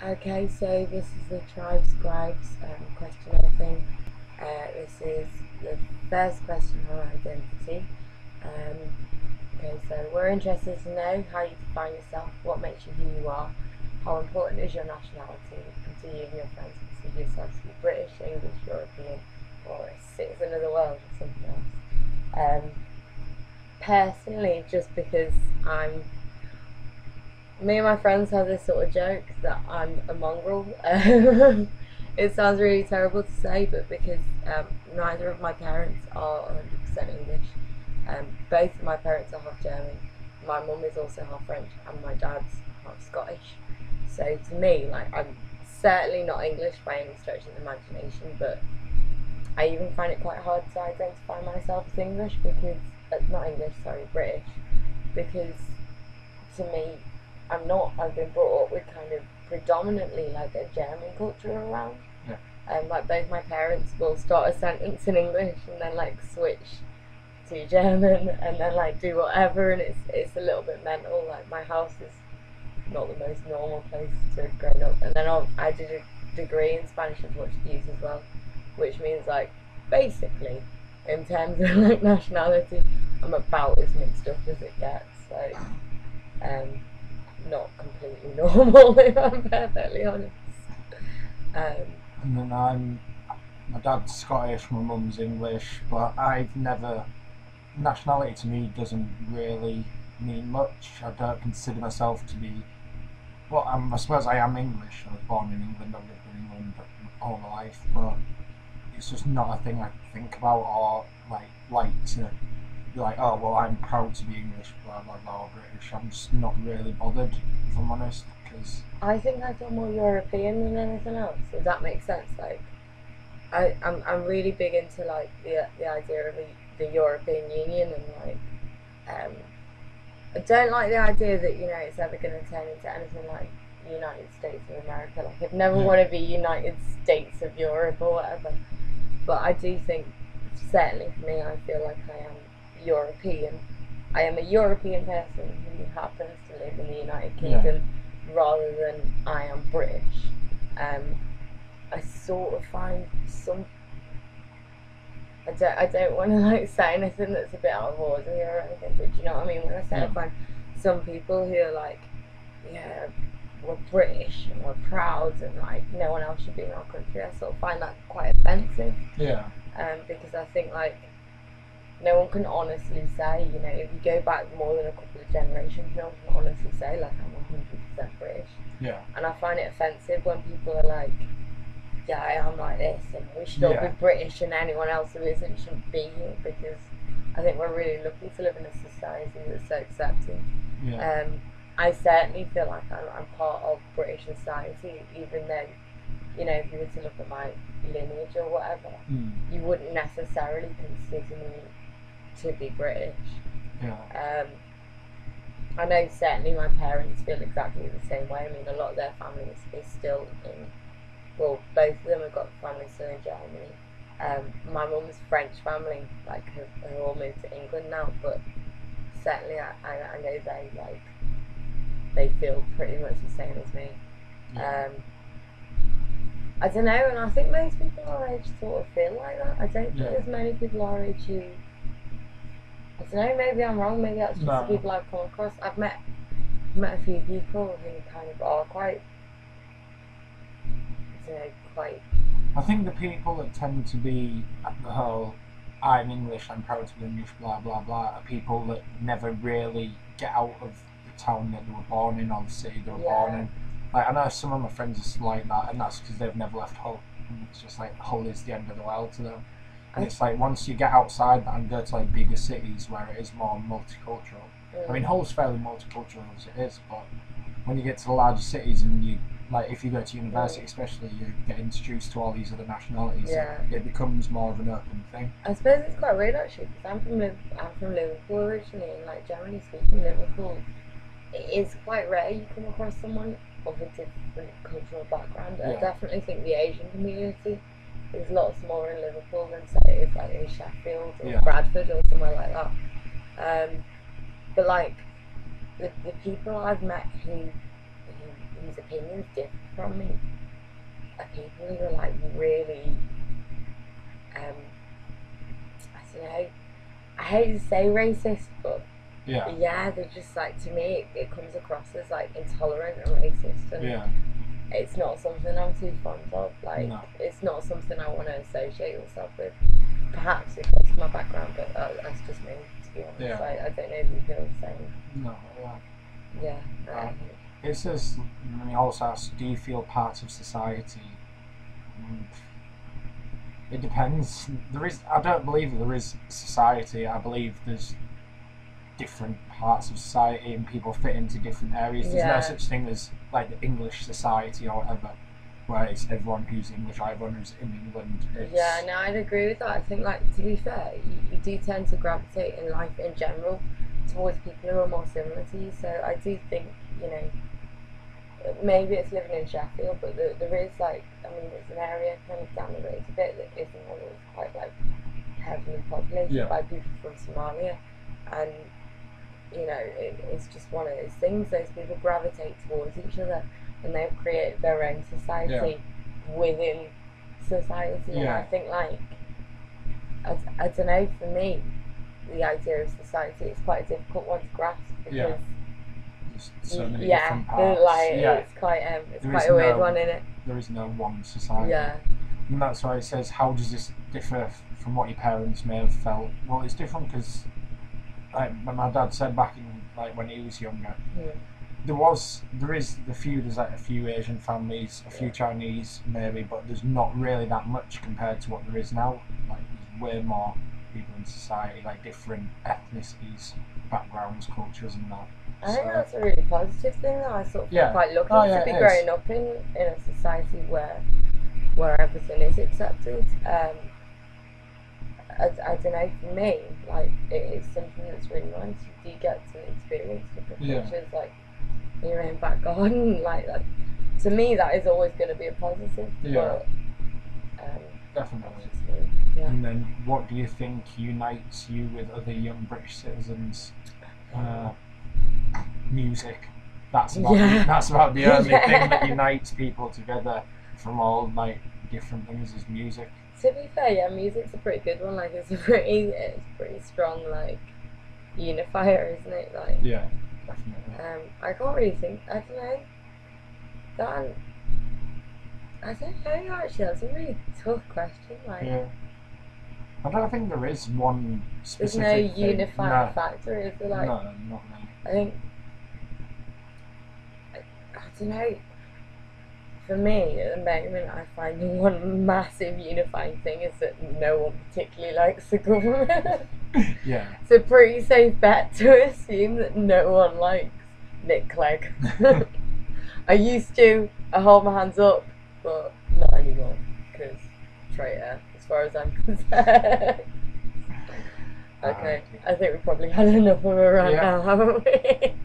Okay, so this is the tribe scribes questionnaire thing. This is the first question on identity. Um, okay, so we're interested to know how you define yourself, what makes you who you are, how important is your nationality, and do you and your friends consider yourselves to be British, English, European, or a citizen of the world, or something else. Um, Personally, just because I'm me and my friends have this sort of joke that I'm a mongrel. It sounds really terrible to say, but because neither of my parents are 100% English, both of my parents are half German. My mum is also half French, and my dad's half Scottish. So to me, like, I'm certainly not English by any stretch of the imagination, but I even find it quite hard to identify myself as English because not English, sorry, British, because to me, I'm not. I've been brought up with kind of predominantly like a German culture around. Yeah. Like both my parents will start a sentence in English and then like switch to German and then like do whatever, and it's a little bit mental. Like my house is not the most normal place to grow up, and then I did a degree in Spanish and Portuguese as well, which means like basically in terms of like nationality, I'm about as mixed up as it gets. So um, not completely normal, if I'm perfectly honest. Um, And then my dad's Scottish, my mum's English, but I've never, nationality to me doesn't really mean much. I don't consider myself to be, well, I suppose I am English. I was born in England, I've lived in England all my life, but it's just not a thing I think about or like to be like, oh, well, I'm proud to be English, blah, blah, blah, or British. I'm just not really bothered, if I'm honest, because, I think I feel more European than anything else. Does that make sense? Like, I'm really big into like the idea of the European Union and like um, I don't like the idea that it's ever going to turn into anything like United States of America. Like, I'd never yeah, want to be United States of Europe or whatever. But I do think, certainly for me, I feel like I am European. I am a European person who happens to live in the United yeah, Kingdom rather than I am British. Um, I sort of find some. I don't want to like say anything that's a bit out of order here or anything, but do you know what I mean? When I say I yeah, find some people who are like, yeah, we're British and we're proud and like no one else should be in our country, I sort of find that quite offensive. yeah, Because I think like no one can honestly say, if you go back more than a couple of generations, no one can honestly say like I'm 100% British. yeah, And I find it offensive when people are like, yeah, I am like this, and we should all be yeah, British, and anyone else who isn't shouldn't be here because I think we're really lucky to live in a society that's so accepting. yeah, Um, I certainly feel like I'm part of British society, even though, if you were to look at my lineage or whatever, mm, you wouldn't necessarily consider me to be British. yeah, Um, I know certainly my parents feel exactly the same way. I mean, a lot of their family is still in, well, both of them have got families still in Germany. My mum's French family, like, have all moved to England now, but certainly I know they feel pretty much the same as me. yeah, Um, I don't know, and I think most people our age sort of feel like that. I don't think yeah. there's many people our age who, I don't know, maybe I'm wrong, maybe that's just the No, people I've come across. I've met a few people who kind of are quite, I don't know, quite, I think the people that tend to be at the whole "I'm English, I'm proud to be English," blah blah blah, are people that never really get out of the town that they were born in or the city they were born yeah. in. Like I know some of my friends are like that, and that's because they've never left Hull. And it's just like Hull is the end of the world to them. And I, it's like once you get outside that and go to like bigger cities where it is more multicultural. I mean, mm, Hull's fairly multicultural as it is, but when you get to the larger cities and you like if you go to university mm, especially you get introduced to all these other nationalities, yeah. it becomes more of an open thing. I suppose it's quite weird actually because I'm from Liverpool originally, and like generally speaking, Liverpool it is quite rare you come across someone of a different cultural background. I Yeah, definitely think the Asian community is lots more in Liverpool than say it is like in Sheffield or yeah, Bradford or somewhere like that. But like the people I've met whose opinions differ from me are people who are like really, I don't know, I hate to say racist, but yeah, they're just like, to me, it comes across as like intolerant and racist, and yeah, it's not something I'm too fond of. Like, no, it's not something I want to associate myself with. Perhaps because of my background, but that's just me, to be honest. Yeah. I don't know if you feel the same. no, yeah. Yeah. It says, and he also asks, do you feel part of society? It depends. I don't believe there is society. I believe there's different parts of society and people fit into different areas. There's no such thing as like the English society or whatever, where it's everyone who's English, everyone who's in England. Yeah, no, I'd agree with that. I think, like, to be fair, you do tend to gravitate in life in general towards people who are more similar to you. So I do think, you know, maybe it's living in Sheffield, but there is, like, I mean, there's an area kind of down the road a bit that isn't always quite, like, heavily populated by people from Somalia. And, you know, it's just one of those things. Those people gravitate towards each other, and they've created their own society within society. And I think, like, I don't know, for me, the idea of society is quite a difficult one to grasp, because so many different parts. It's quite a weird one, isn't it? There is no one society. Yeah. And that's why it says, how does this differ from what your parents may have felt? Well, it's different because, like my dad said back in, like, when he was younger, there's like a few Asian families, a few Chinese maybe, but there's not really that much compared to what there is now. Like, there's way more people in society, like different ethnicities, backgrounds, cultures, and that. I think that's a really positive thing, though. I sort of feel quite lucky to be growing up in a society where everything is accepted. I don't know, for me, like, it is something that's really nice. You do get to experience different cultures, like, in your own back garden. Like, to me, that is always going to be a positive. Yeah. But, definitely. Yeah. And then, what do you think unites you with other young British citizens? Music. That's about the only thing that unites people together from all, like, different things, is music. To be fair, music's a pretty good one. Like, it's pretty strong, like, unifier, isn't it? Like, yeah, definitely. I can't really think. I don't know. I don't know, actually. That's a really tough question. Like, I don't think there is one specific. There's no unifying factor, is there? Like, no, not really. I think, I don't know. For me, at the moment, I find the one massive unifying thing is that no one particularly likes the government. Yeah. It's a pretty safe bet to assume that no one likes Nick Clegg. I used to. I hold my hands up, but not anymore, because traitor, as far as I'm concerned. Okay, I think we probably had enough of a rant now, haven't we?